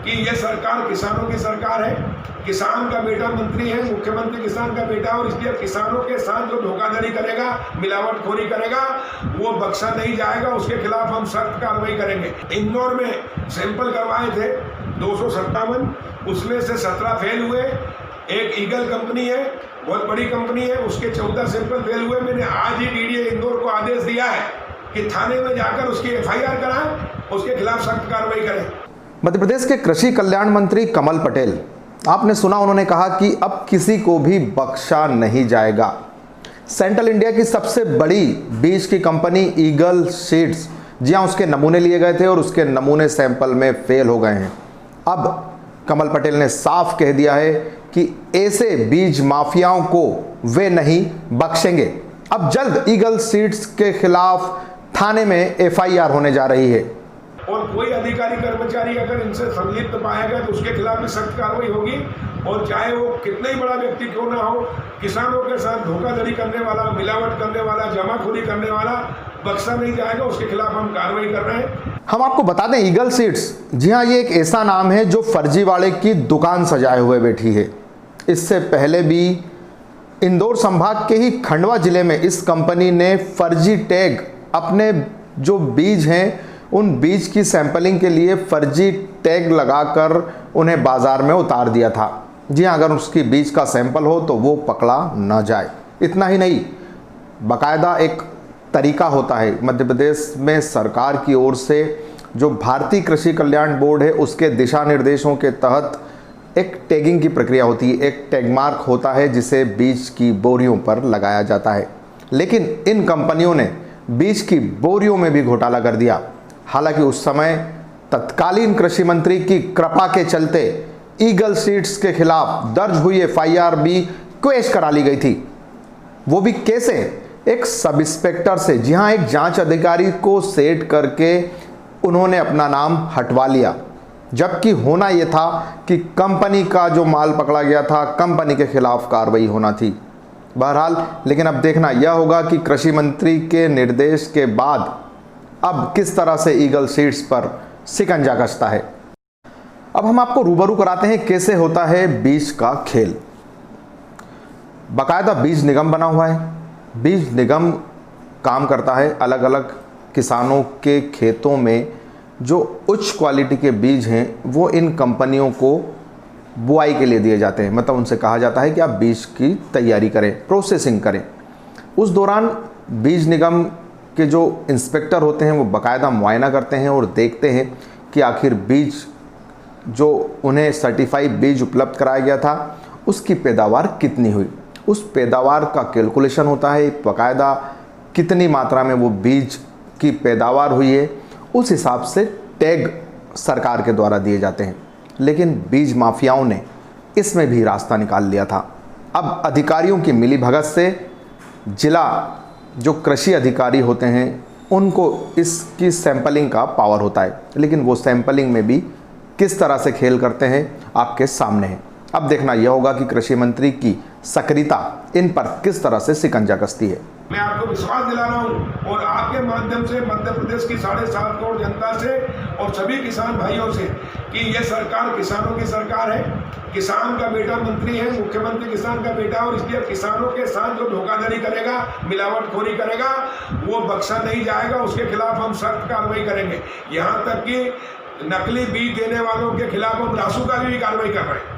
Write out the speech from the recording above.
कि ये सरकार किसानों की सरकार है, किसान का बेटा मंत्री है, मुख्यमंत्री किसान का बेटा, और इसलिए किसानों के साथ जो धोखाधड़ी करेगा, मिलावटखोरी करेगा, वो बख्शा नहीं जाएगा। उसके खिलाफ हम सख्त कार्रवाई करेंगे। इंदौर में सैंपल करवाए थे 257, उसमें से 17 फेल हुए। एक ईगल कंपनी है, बहुत बड़ी कंपनी है, उसके 14 सैंपल फेल हुए। मैंने आज ही डीडीए इंदौर को आदेश दिया है कि थाने में जाकर उसकी एफआईआर कराएं, उसके खिलाफ सख्त कार्रवाई करें। मध्य प्रदेश के कृषि कल्याण मंत्री कमल पटेल, आपने सुना, उन्होंने कहा कि अब किसी को भी बख्शा नहीं जाएगा। सेंट्रल इंडिया की सबसे बड़ी बीज की कंपनी ईगल सीड्स, जी हाँ, उसके नमूने लिए गए थे और उसके नमूने सैंपल में फेल हो गए हैं। अब कमल पटेल ने साफ कह दिया है कि ऐसे बीज माफियाओं को वे नहीं बख्शेंगे। अब जल्द ईगल सीड्स के खिलाफ थाने में एफआईआर होने जा रही है और कोई अधिकारी कर्मचारी अगर इनसे संलिप्त पाया गया तो उसके खिलाफ भी सख्त कार्रवाई होगी। और चाहे वो कितना ही बड़ा व्यक्ति क्यों ना हो, किसानों के साथ धोखाधड़ी करने वाला, मिलावट करने वाला, जमाखोरी करने वाला बख्शा नहीं जाएगा। उसके खिलाफ हम कार्रवाई कर रहे हैं। हम आपको बता दें, ईगल सीड्स, जी हाँ, ये एक ऐसा नाम है जो फर्जीवाड़े की दुकान सजाए हुए बैठी है। इससे पहले भी इंदौर संभाग के ही खंडवा जिले में इस कंपनी ने फर्जी टैग, अपने जो बीज हैं उन बीज की सैंपलिंग के लिए फर्जी टैग लगाकर उन्हें बाजार में उतार दिया था। जी हाँ, अगर उसकी बीज का सैंपल हो तो वो पकड़ा न जाए। इतना ही नहीं, बाकायदा एक तरीका होता है मध्य प्रदेश में सरकार की ओर से, जो भारतीय कृषि कल्याण बोर्ड है उसके दिशा निर्देशों के तहत एक टैगिंग की प्रक्रिया होती है। एक टैग मार्क होता है जिसे बीज की बोरियों पर लगाया जाता है। लेकिन इन कंपनियों ने बीज की बोरियों में भी घोटाला कर दिया। हालांकि उस समय तत्कालीन कृषि मंत्री की कृपा के चलते ईगल सीड्स के खिलाफ दर्ज हुई एफआईआर भी क्वेश करा ली गई थी। वो भी कैसे? एक सब इंस्पेक्टर से, जी हाँ, एक जांच अधिकारी को सेट करके उन्होंने अपना नाम हटवा लिया, जबकि होना यह था कि कंपनी का जो माल पकड़ा गया था, कंपनी के खिलाफ कार्रवाई होना थी। बहरहाल, लेकिन अब देखना यह होगा कि कृषि मंत्री के निर्देश के बाद अब किस तरह से ईगल सीड्स पर शिकंजा कसता है। अब हम आपको रूबरू कराते हैं कैसे होता है बीज का खेल। बाकायदा बीज निगम बना हुआ है। बीज निगम काम करता है, अलग अलग किसानों के खेतों में जो उच्च क्वालिटी के बीज हैं वो इन कंपनियों को बुआई के लिए दिए जाते हैं। मतलब उनसे कहा जाता है कि आप बीज की तैयारी करें, प्रोसेसिंग करें। उस दौरान बीज निगम के जो इंस्पेक्टर होते हैं वो बाकायदा मुआयना करते हैं और देखते हैं कि आखिर बीज जो उन्हें सर्टिफाइड बीज उपलब्ध कराया गया था उसकी पैदावार कितनी हुई। उस पैदावार का कैलकुलेशन होता है, बाकायदा कितनी मात्रा में वो बीज की पैदावार हुई है, उस हिसाब से टैग सरकार के द्वारा दिए जाते हैं। लेकिन बीज माफियाओं ने इसमें भी रास्ता निकाल लिया था। अब अधिकारियों की मिलीभगत से जिला जो कृषि अधिकारी होते हैं उनको इसकी सैंपलिंग का पावर होता है, लेकिन वो सैंपलिंग में भी किस तरह से खेल करते हैं आपके सामने है। अब देखना यह होगा कि कृषि मंत्री की सक्रियता इन पर किस तरह से शिकंजा कसती है। मैं आपको विश्वास दिला रहा हूं और आपके माध्यम से मध्य प्रदेश की 7.5 करोड़ जनता से और सभी किसान भाइयों से कि यह सरकार किसानों की सरकार है, किसान का बेटा मंत्री है, मुख्यमंत्री किसान का बेटा, और इसलिए किसानों के साथ जो धोखाधड़ी करेगा, मिलावटखोरी करेगा, वो बख्शा नहीं जाएगा। उसके खिलाफ हम सख्त कार्रवाई करेंगे। यहाँ तक कि नकली बीज देने वालों के खिलाफ हम रासुका की भी कार्रवाई कर रहे हैं।